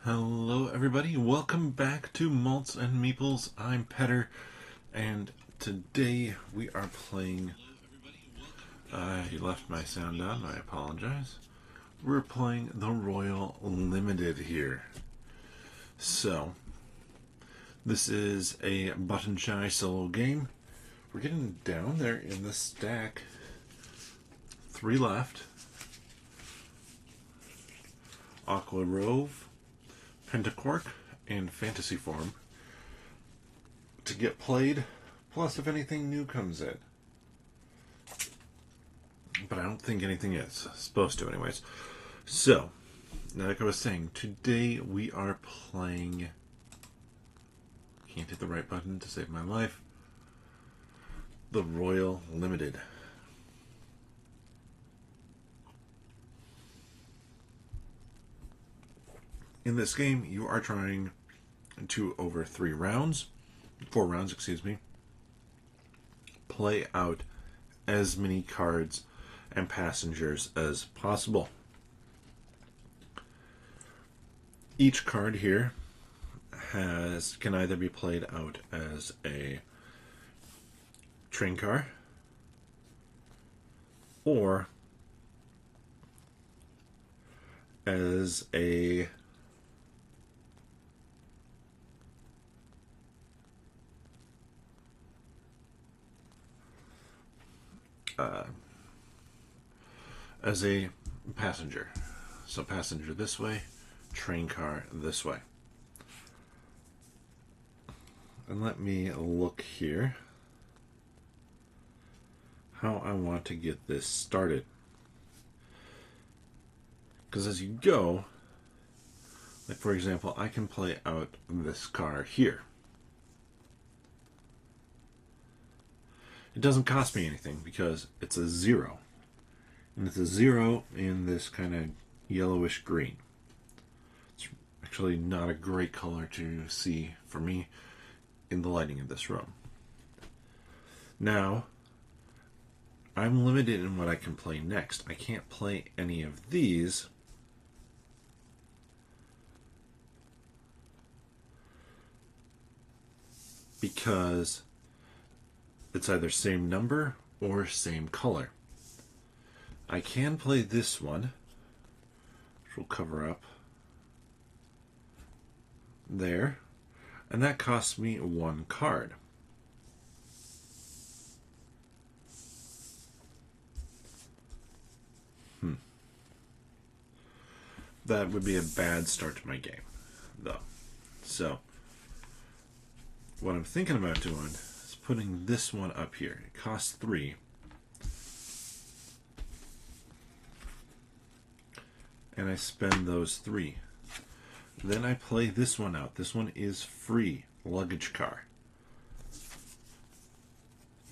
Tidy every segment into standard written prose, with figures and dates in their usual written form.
Hello, everybody. Welcome back to Malts and Meeples. I'm Petter, and today we are playing. I left my sound on. I apologize. We're playing the Royal Limited here. So, this is a button shy solo game. We're getting down there in the stack. 3 left. Aqua Rove, Pentacork, and Fantasy Form to get played, plus if anything new comes in. But I don't think anything is. Supposed to, anyways. So, like I was saying, today we are playing. Can't hit the right button to save my life. The Royal Limited. In this game, you are trying to, over 4 rounds, play out as many cards and passengers as possible. Each card here can either be played out as a train car or as a passenger. So passenger this way, train car this way. And let me look here how I want to get this started. Because as you go, like for example, I can play out this car here. It doesn't cost me anything because it's a 0. And it's a 0 in this kind of yellowish green. It's actually not a great color to see for me in the lighting of this room. Now, I'm limited in what I can play next. I can't play any of these because it's either same number or same color. I can play this one, which will cover up there, and that costs me 1 card. That would be a bad start to my game, though. So, what I'm thinking about doing is putting this one up here. It costs 3. And I spend those 3. Then I play this one out. This one is free luggage car.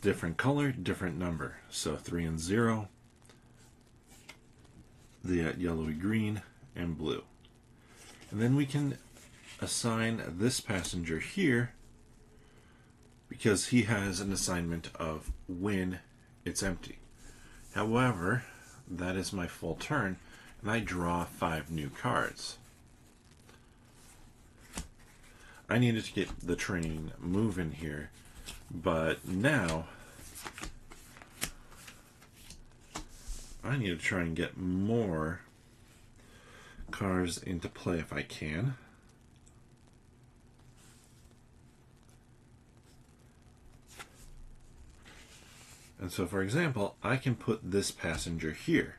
Different color, different number. So 3 and 0. The yellowy green and blue. And then we can assign this passenger here because he has an assignment of when it's empty. However, that is my full turn, and I draw 5 new cards. I needed to get the train moving here, but now I need to try and get more cars into play if I can. And so, for example, I can put this passenger here.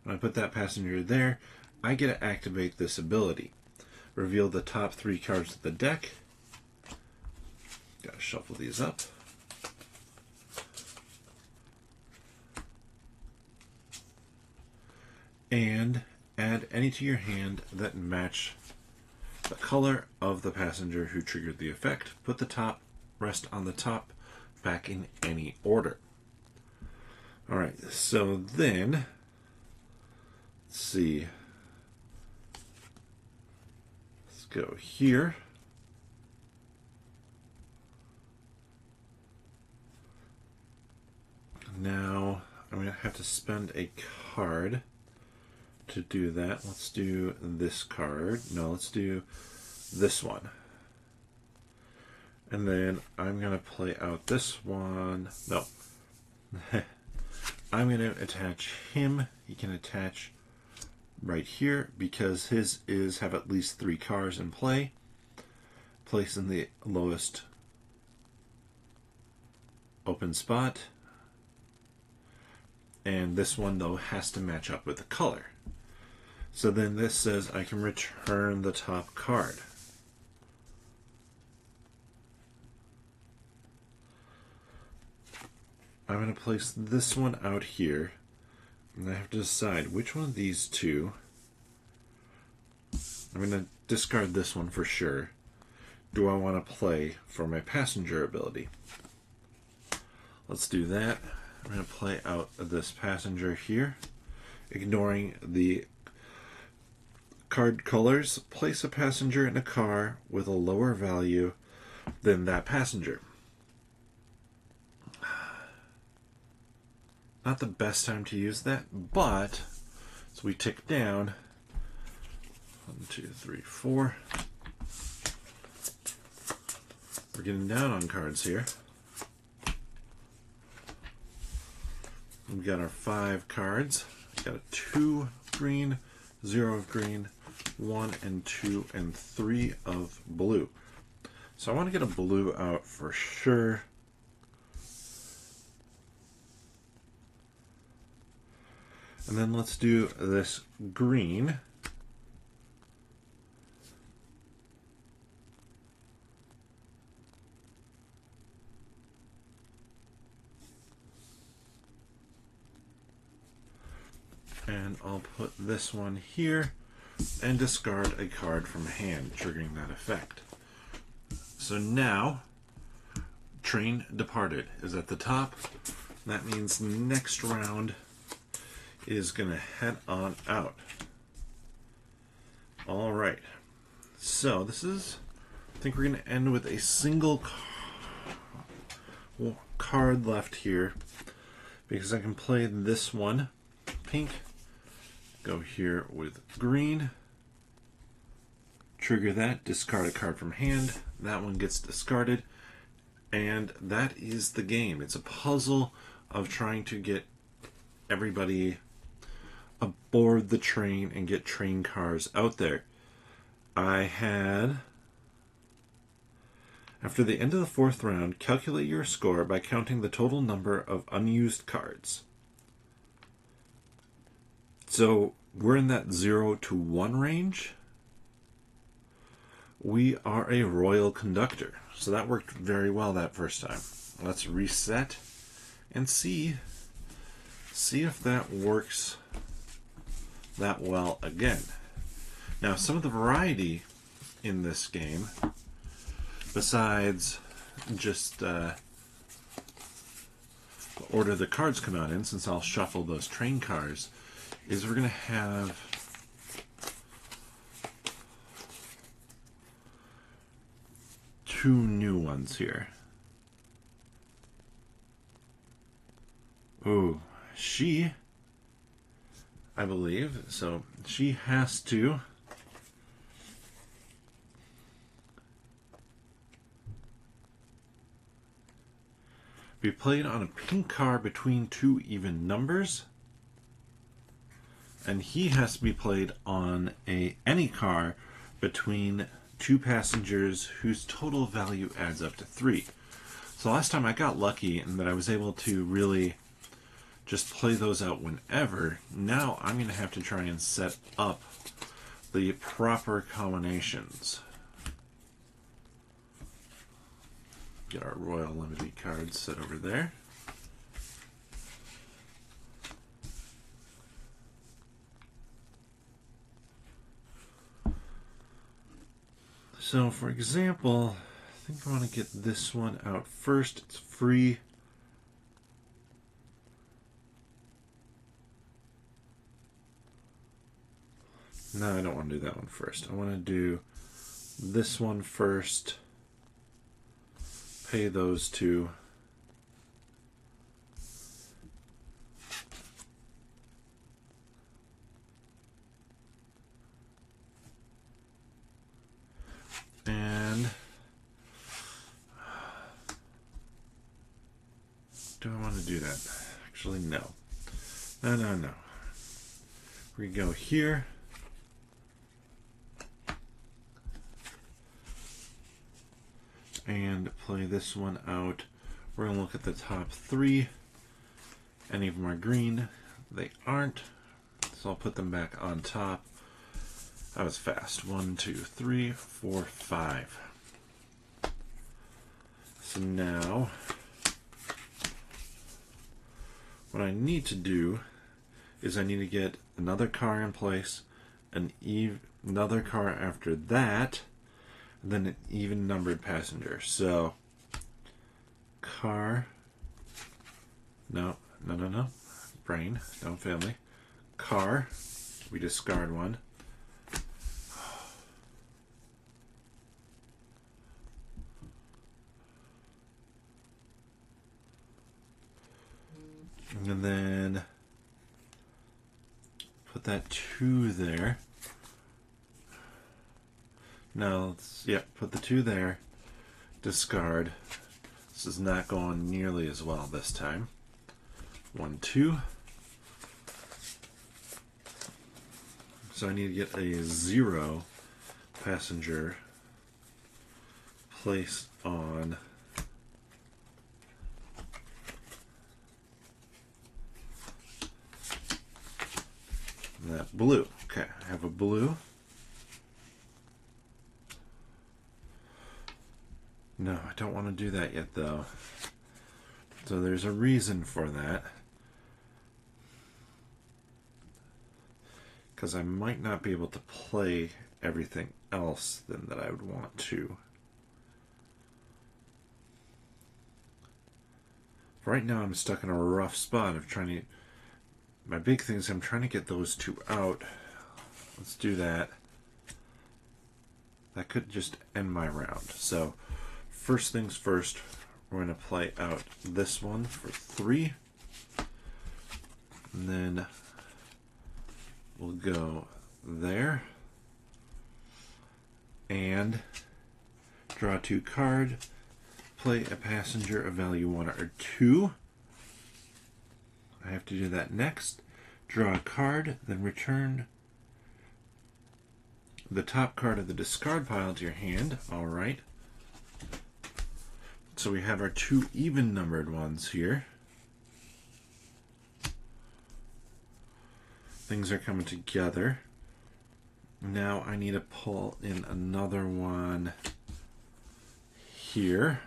When I put that passenger there, I get to activate this ability. Reveal the top 3 cards of the deck. Gotta shuffle these up. And add any to your hand that match the color of the passenger who triggered the effect. Put the rest on the top, back in any order. Alright, so then, let's see. Let's go here. Now, I'm going to have to spend a card to do that, let's do this card. No, let's do this one. And then I'm going to play out this one. No. I'm going to attach him. He can attach right here because his is have at least 3 cards in play. Place in the lowest open spot. And this one, though, has to match up with the color. So then this says I can return the top card. I'm going to place this one out here, and I have to decide which one of these two. I'm going to discard this one for sure. Do I want to play for my passenger ability? Let's do that. I'm going to play out this passenger here, ignoring the card colors. Place a passenger in a car with a lower value than that passenger. Not the best time to use that, but so we tick down 1, 2, 3, 4. We're getting down on cards here. We've got our 5 cards. We've got a 2 green, 0 of green, 1 and 2 and 3 of blue. So I want to get a blue out for sure. And then let's do this green. And I'll put this one here and discard a card from hand, triggering that effect. So now, Train Departed is at the top. That means next round is going to head on out. All right. So this is, I think we're going to end with a single card left here because I can play this one, pink, go here with green, trigger that, discard a card from hand. That one gets discarded, and that is the game. It's a puzzle of trying to get everybody aboard the train and get train cars out there. I had, after the end of the 4th round, calculate your score by counting the total number of unused cards. So we're in that 0 to 1 range. We are a royal conductor. So that worked very well that first time. Let's reset and see if that works that well again. Now, some of the variety in this game, besides just order the cards come out in, since I'll shuffle those train cars, is we're going to have two new ones here. Ooh, she, I believe, so she has to be played on a pink car between 2 even numbers, and he has to be played on any car between 2 passengers whose total value adds up to 3. So last time I got lucky in that I was able to really just play those out whenever. Now I'm going to have to try and set up the proper combinations. Get our Royal Limited cards set over there. So for example, I think I want to get this one out first. It's free. No, I don't want to do that one first. I want to do this one first. Pay those 2. to do that. Actually, no. No. We go here. And play this one out. We're going to look at the top three. Any of them are green. They aren't. So I'll put them back on top. That was fast. 1, 2, 3, 4, 5. So now, what I need to do is I need to get another car in place, another car after that, and then an even numbered passenger. So, car, no. Brain, don't fail me. Car, we discard one. And then put that 2 there. No, put the 2 there. Discard. This is not going nearly as well this time. 1, 2. So I need to get a 0 passenger place on that blue. Okay, I have a blue. No, I don't want to do that yet though. So there's a reason for that. Because I might not be able to play everything else then that I would want to. Right now I'm stuck in a rough spot of trying to... My big thing is I'm trying to get those 2 out. Let's do that. That could just end my round. So, first things first, we're going to play out this one for 3. And then we'll go there. And draw 2 card. Play a passenger of value 1 or 2. I have to do that next. Draw a card, then return the top card of the discard pile to your hand. Alright. So we have our 2 even numbered ones here. Things are coming together. Now I need to pull in another one here.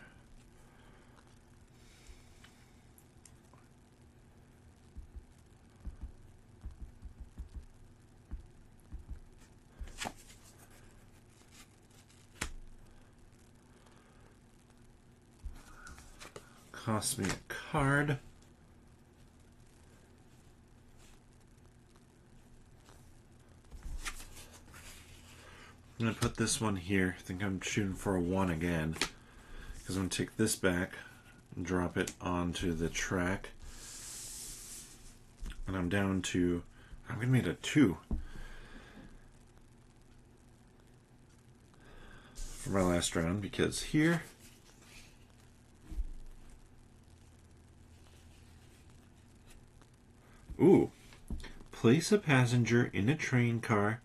Cost me a card. I'm going to put this one here. I think I'm shooting for a 1 again. Because I'm going to take this back and drop it onto the track. And I'm down to... I'm going to make it a 2. For my last round, because here... Ooh. Place a passenger in a train car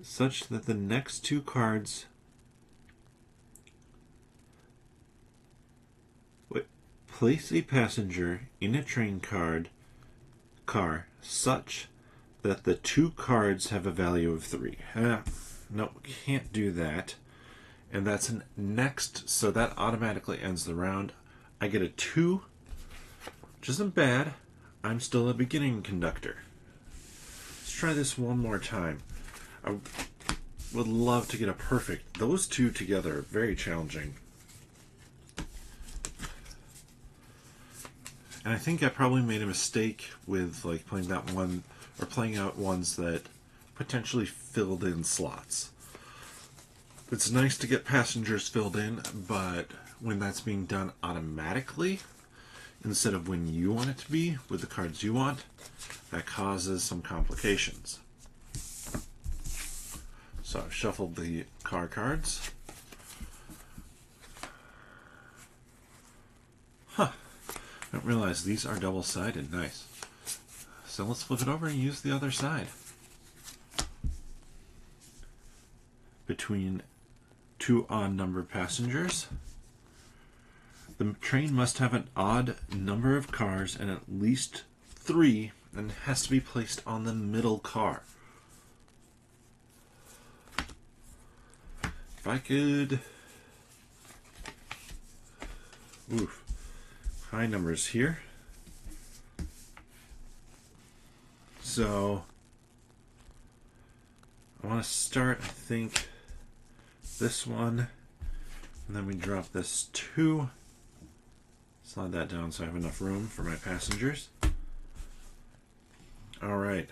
such that the next 2 cards... Place a passenger in a train car such that the 2 cards have a value of 3. No, can't do that. And that's an next, so that automatically ends the round. I get a 2. Which isn't bad. I'm still a beginning conductor. Let's try this one more time. I would love to get a perfect. Those 2 together are very challenging. And I think I probably made a mistake with like playing that one, or playing out ones that potentially filled in slots. It's nice to get passengers filled in, but when that's being done automatically, instead of when you want it to be, with the cards you want, that causes some complications. So I've shuffled the car cards. I don't realize these are double-sided. Nice. So let's flip it over and use the other side. Between two odd-numbered passengers. The train must have an odd number of cars and at least 3, and has to be placed on the middle car. If I could... Oof. High numbers here. So I want to start, I think, this one, and then we drop this 2. Slide that down so I have enough room for my passengers. Alright,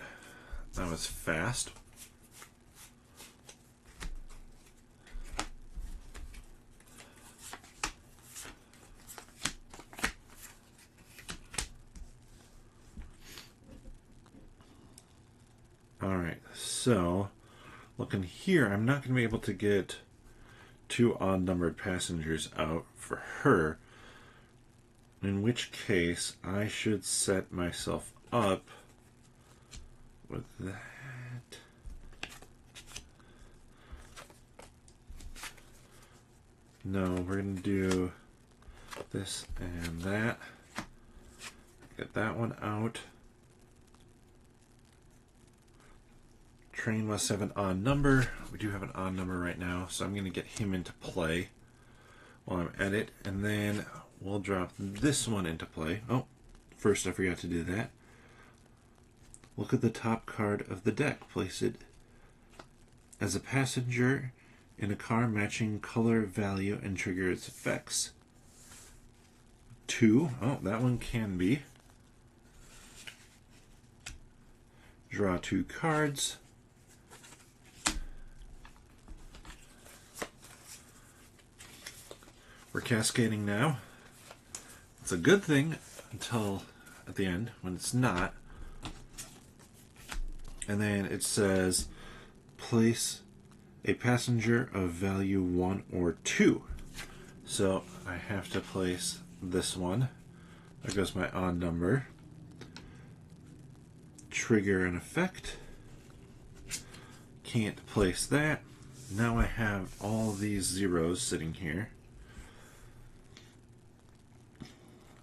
that was fast. Alright, so looking here, I'm not going to be able to get 2 odd-numbered passengers out for her, in which case I should set myself up with that. No, we're going to do this and that. Get that one out. Train must have an odd number. We do have an odd number right now, so I'm going to get him into play while I'm at it, and then we'll drop this one into play. Oh, first I forgot to do that. Look at the top card of the deck. Place it as a passenger in a car matching color, value, and trigger its effects. 2. Oh, that one can be. Draw 2 cards. We're cascading now. It's a good thing until at the end when it's not. And then it says place a passenger of value 1 or 2. So I have to place this one. There goes my odd number. Trigger an effect. Can't place that. Now I have all these zeros sitting here.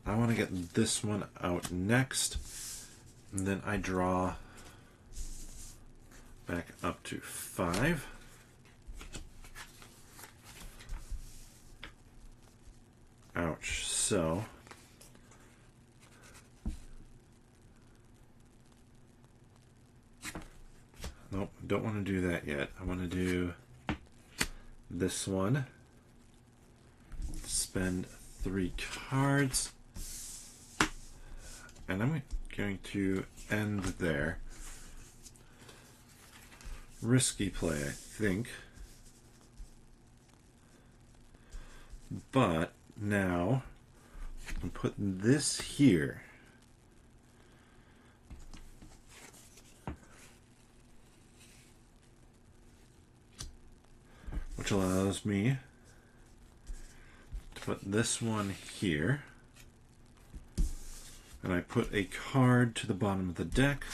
I want to get this one out next, and then I draw back up to 5. Ouch. So nope, don't want to do that yet. I want to do this one. Spend 3 cards. And I'm going to end there. Risky play, I think. But now I'm putting this here. Which allows me to put this one here. And I put a card to the bottom of the deck.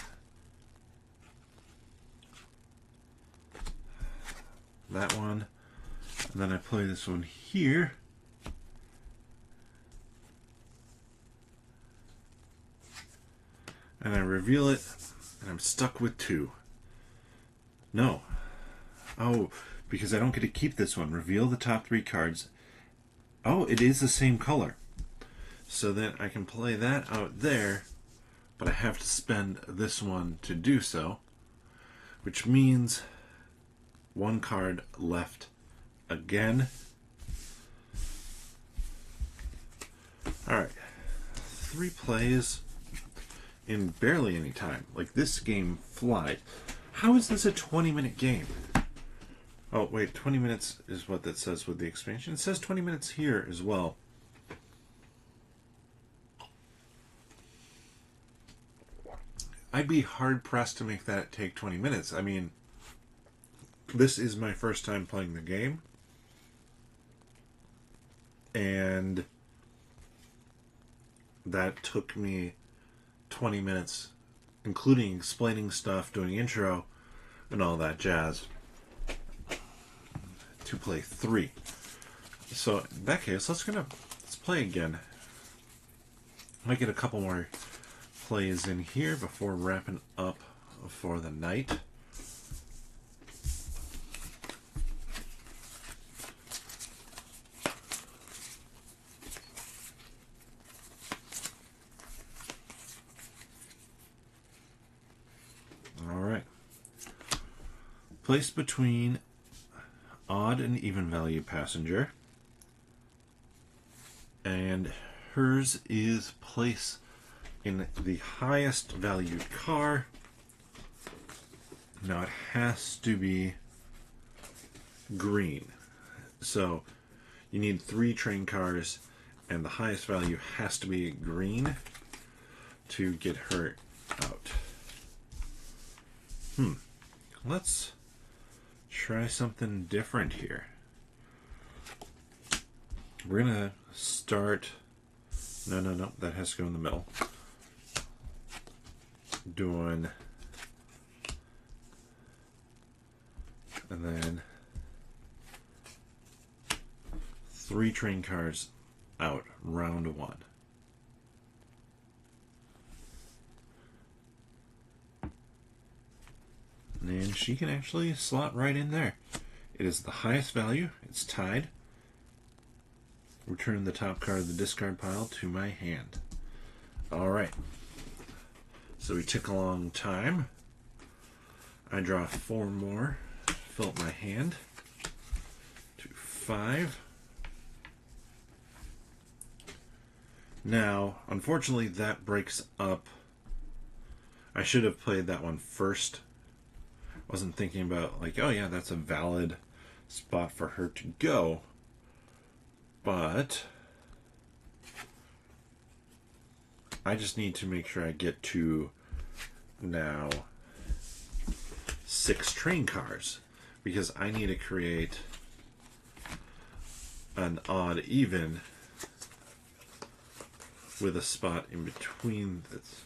That one. And then I play this one here. And I reveal it. And I'm stuck with 2. No. Oh, because I don't get to keep this one. Reveal the top 3 cards. Oh, it is the same color. So then I can play that out there, but I have to spend this one to do so, which means 1 card left again. Alright, 3 plays in barely any time. Like, this game flies. How is this a 20-minute game? Oh, wait, 20 minutes is what that says with the expansion. It says 20 minutes here as well. I'd be hard-pressed to make that take 20 minutes. I mean, this is my first time playing the game. And that took me 20 minutes, including explaining stuff, doing intro, and all that jazz, to play 3. So in that case, let's play again. Might get a couple more plays in here before wrapping up for the night. Alright. Place between odd and even value passenger. And hers is place in the highest valued car. Now it has to be green. So you need 3 train cars, and the highest value has to be green to get her out. Let's try something different here. We're gonna start. No, that has to go in the middle. Doing, and then 3 train cars out, round 1. And she can actually slot right in there. It is the highest value. It's tied. Return the top card of the discard pile to my hand. Alright. So we took a long time. I draw 4 more. Fill up my hand to 5. Now, unfortunately, that breaks up. I should have played that one first. Wasn't thinking about, like, oh yeah, that's a valid spot for her to go. But I just need to make sure I get to now 6 train cars, because I need to create an odd even with a spot in between this.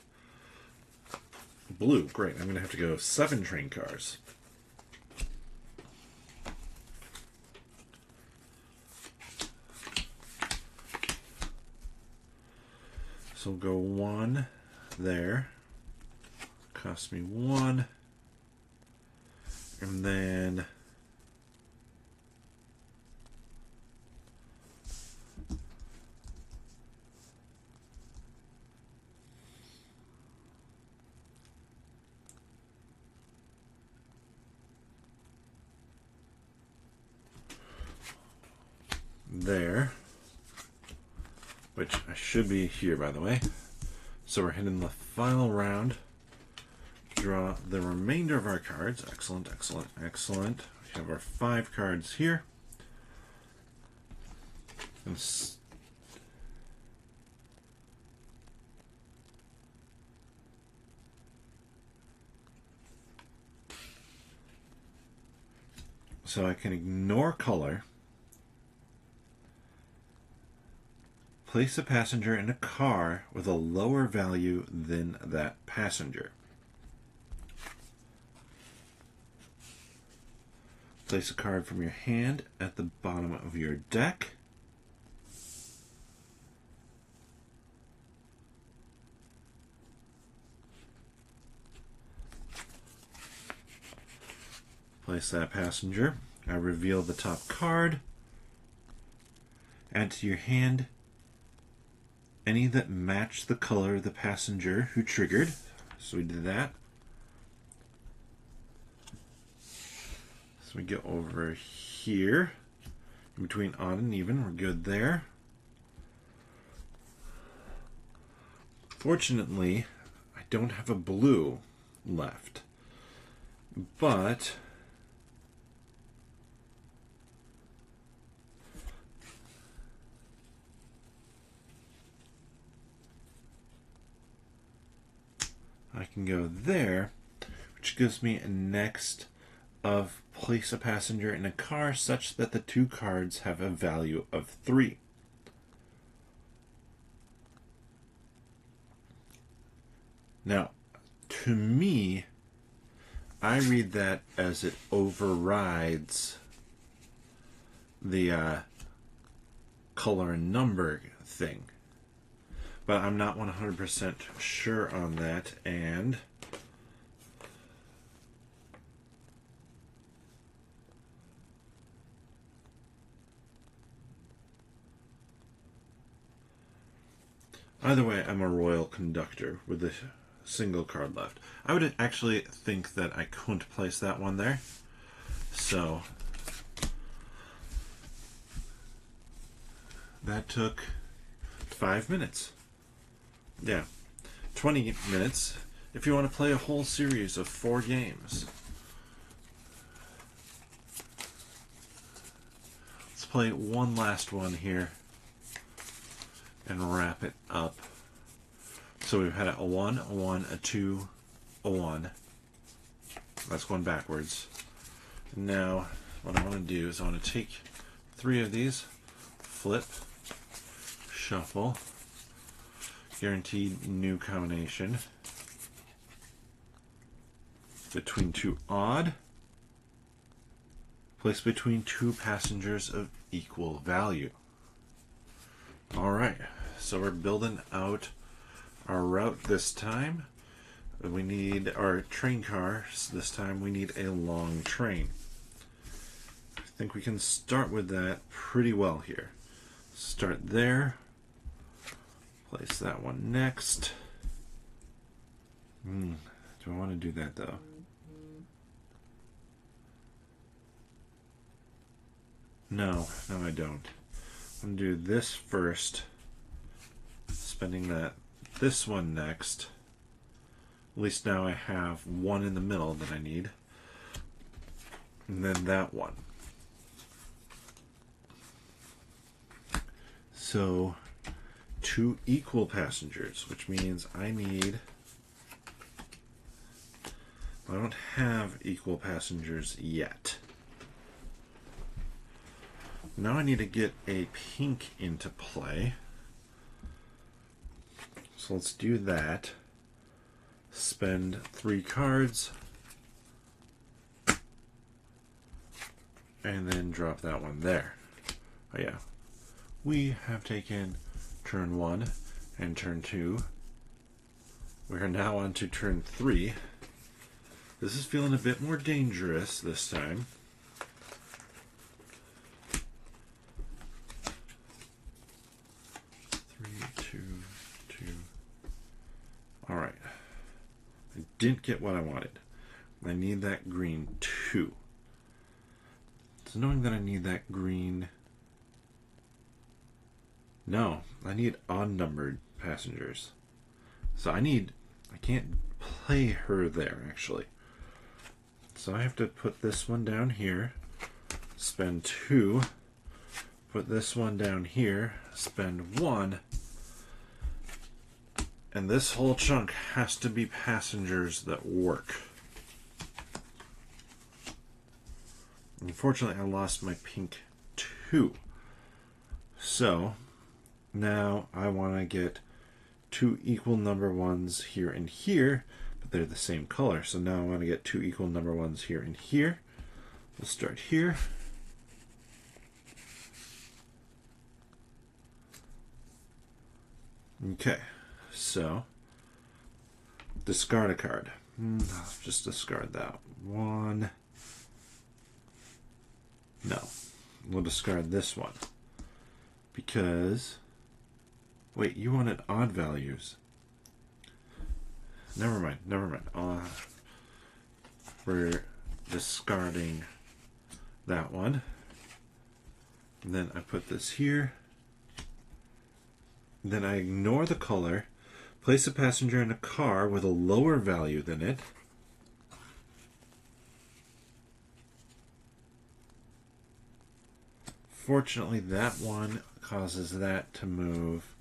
Blue, great. I'm going to have to go 7 train cars. So we'll go 1 there. Cost me 1. And then there, which I should be here, by the way. So we're hitting the final round. Draw the remainder of our cards. Excellent, excellent, excellent. We have our 5 cards here. And so I can ignore color. Place a passenger in a car with a lower value than that passenger. Place a card from your hand at the bottom of your deck. Place that passenger. I reveal the top card. Add to your hand any that match the color of the passenger who triggered. So we did that. So we get over here. In between odd and even, we're good there. Fortunately, I don't have a blue left. But I can go there, which gives me a next of place a passenger in a car such that the 2 cards have a value of 3. Now, to me, I read that as it overrides the color and number thing. But I'm not 100% sure on that, and either way, I'm a royal conductor with a single card left. I would actually think that I couldn't place that one there. So that took 5 minutes. Yeah, 20 minutes if you want to play a whole series of 4 games. Let's play one last one here and wrap it up. So we've had a 1, a 1, a 2, a 1. That's going backwards. Now, what I want to do is I want to take 3 of these, flip, shuffle, guaranteed new combination between 2 odd, place between 2 passengers of equal value. Alright, so we're building out our route this time. We need our train cars. This time we need a long train. I think we can start with that pretty well here. Start there. Place that one next. Do I want to do that though? No, I don't. I'm going to do this first. Spending this one next. At least now I have one in the middle that I need. And then that one. So 2 equal passengers, which means I don't have equal passengers yet. Now I need to get a pink into play. So let's do that. Spend 3 cards. And then drop that one there. Oh yeah. We have taken turn 1 and turn 2. We are now on to turn 3. This is feeling a bit more dangerous this time. Alright. I didn't get what I wanted. I need that green 2. So knowing that I need that green... No, I need odd-numbered passengers. So I can't play her there, actually. So I have to put this one down here, spend 2, put this one down here, spend 1, and this whole chunk has to be passengers that work. Unfortunately, I lost my pink 2. So now I want to get 2 equal number ones here and here, but they're the same color. So now I want to get 2 equal number ones here and here. We'll start here. Okay, so discard a card. I'll just discard that one. No, we'll discard this one because, wait, you wanted odd values. Never mind. We're discarding that one. And then I put this here. Then I ignore the color, place a passenger in a car with a lower value than it. Fortunately, that one causes that to move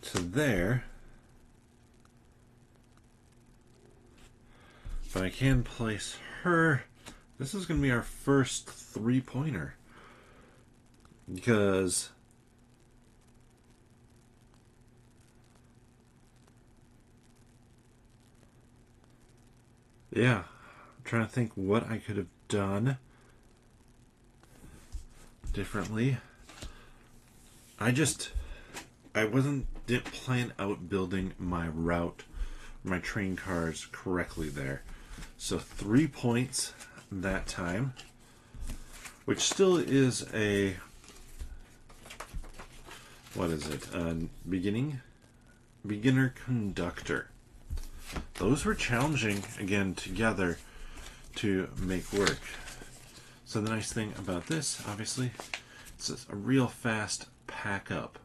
to there. But I can place her. This is going to be our first 3-pointer. Because Yeah, I'm trying to think what I could have done differently. I didn't plan out building my route, my train cars correctly there. So 3 points that time, which still is a, what is it? Beginner conductor. Those were challenging again together to make work. So the nice thing about this, obviously, it's a real fast pack up.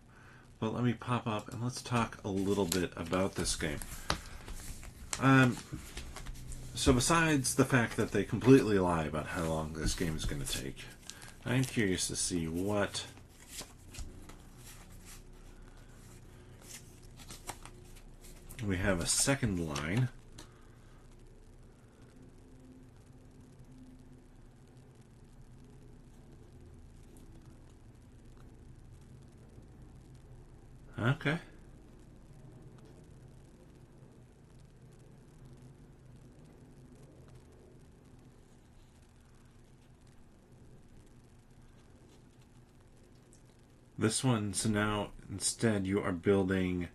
But let me pop up and let's talk a little bit about this game. So besides the fact that they completely lie about how long this game is going to take, I'm curious to see what we have. A second line. Okay. This one, so now instead you are building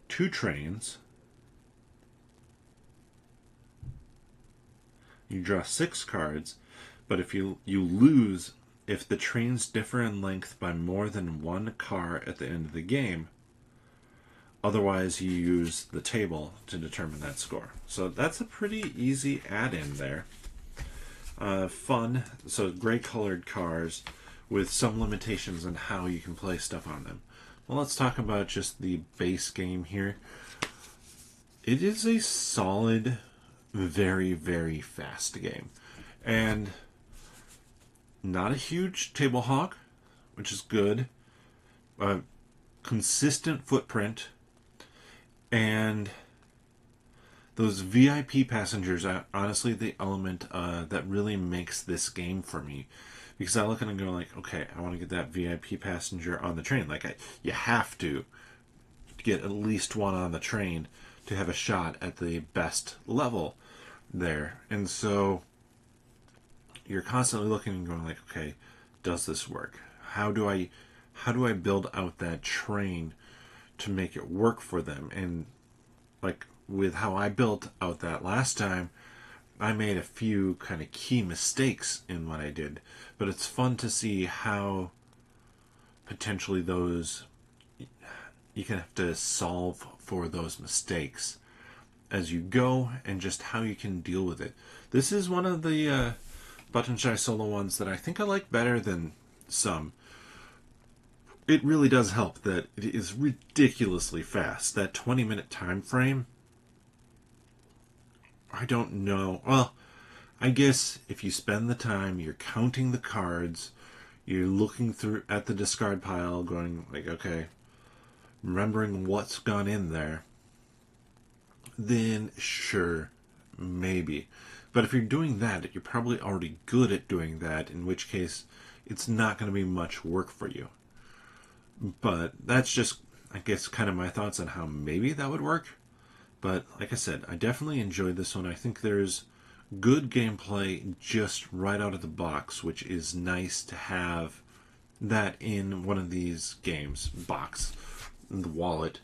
2 trains. You draw 6 cards, but if you lose if the trains differ in length by more than 1 car at the end of the game. Otherwise, you use the table to determine that score. So that's a pretty easy add-in there. Fun. So gray colored cars with some limitations on how you can play stuff on them. Well, let's talk about just the base game here. It is a solid, very, very fast game. And not a huge table hog, which is good. Consistent footprint. And those VIP passengers are honestly the element that really makes this game for me. Because I look at it and go like, okay, I want to get that VIP passenger on the train. You have to get at least one on the train to have a shot at the best level there. And so you're constantly looking and going like, okay, does this work? How do I build out that train to make it work for them? And like with how I built out that last time, I made a few kind of key mistakes in what I did, but it's fun to see how potentially those you can have to solve for those mistakes as you go, and just how you can deal with it. This is one of the Button Shy Solo ones that I think I like better than some. It really does help that it is ridiculously fast. That 20-minute time frame, I don't know. Well, I guess if you spend the time, you're counting the cards, you're looking through at the discard pile, going like, okay, remembering what's gone in there, then sure, maybe. But if you're doing that, you're probably already good at doing that, in which case it's not going to be much work for you. But that's just, I guess, kind of my thoughts on how maybe that would work. But like I said, I definitely enjoyed this one. I think there's good gameplay just right out of the box, which is nice to have that in one of these games. Box, in the wallet.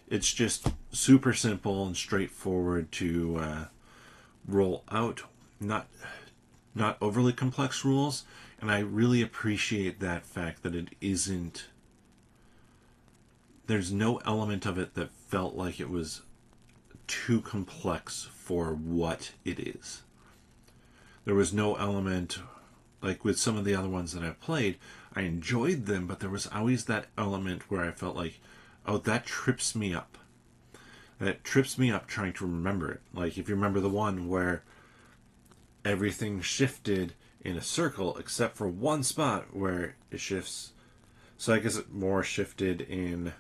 It's just super simple and straightforward to roll out. Not overly complex rules, and I really appreciate that fact that it isn't. There's no element of it that felt like it was too complex for what it is. There was no element, like with some of the other ones that I've played, I enjoyed them, but there was always that element where I felt like, oh, that trips me up. That trips me up trying to remember it. Like if you remember the one where everything shifted in a circle except for one spot where it shifts. So I guess it more shifted in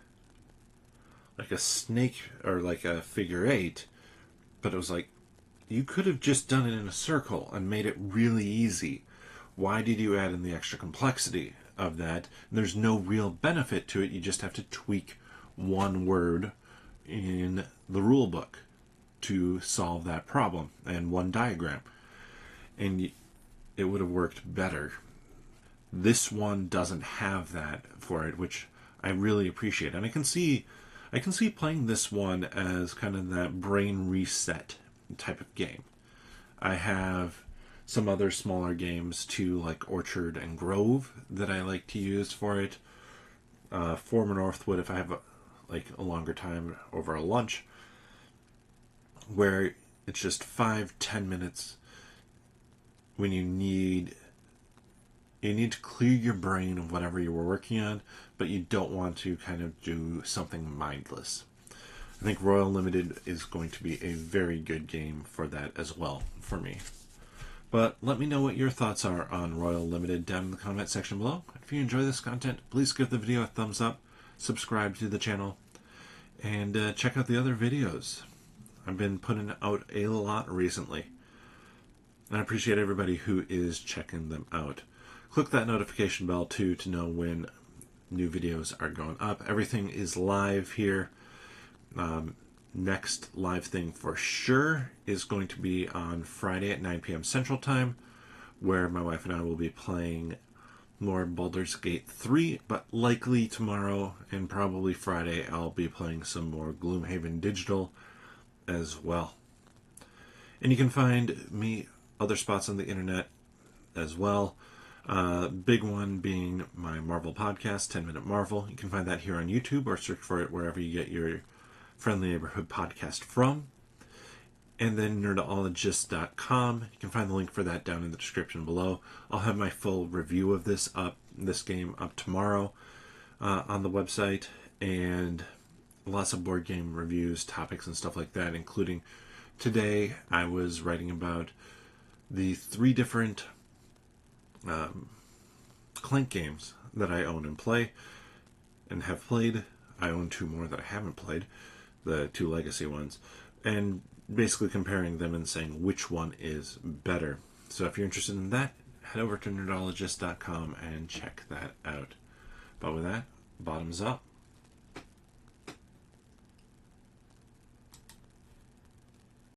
like a snake or like a figure eight, but it was like, you could have just done it in a circle and made it really easy. Why did you add in the extra complexity of that? There's no real benefit to it. You just have to tweak one word in the rule book. to solve that problem and one diagram. And it would have worked better. This one doesn't have that for it, which I really appreciate. And I can see playing this one as kind of that brain reset type of game. I have some other smaller games too, like Orchard and Grove, that I like to use for it. Former Northwood, if I have a longer time over a lunch, where it's just 5-10 minutes when you need to clear your brain of whatever you were working on, but you don't want to kind of do something mindless. I think Royal Limited is going to be a very good game for that as well for me. But let me know what your thoughts are on Royal Limited down in the comment section below. If you enjoy this content, please give the video a thumbs up, subscribe to the channel, and check out the other videos. I've been putting out a lot recently, and I appreciate everybody who is checking them out. Click that notification bell too to know when new videos are going up. Everything is live here. Next live thing for sure is going to be on Friday at 9 p.m. Central Time, where my wife and I will be playing more Baldur's Gate 3, but likely tomorrow and probably Friday I'll be playing some more Gloomhaven Digital as well. And you can find me other spots on the internet as well. Big one being my Marvel podcast, 10 Minute Marvel. You can find that here on YouTube or search for it wherever you get your friendly neighborhood podcast from. And then nerdologist.com. You can find the link for that down in the description below. I'll have my full review of this game up tomorrow on the website, and lots of board game reviews, topics, and stuff like that, including today I was writing about the 3 different Clank games that I own and play and have played. I own 2 more that I haven't played, the 2 legacy ones, and basically comparing them and saying which one is better. So if you're interested in that, head over to nerdologist.com and check that out. But with that, bottoms up.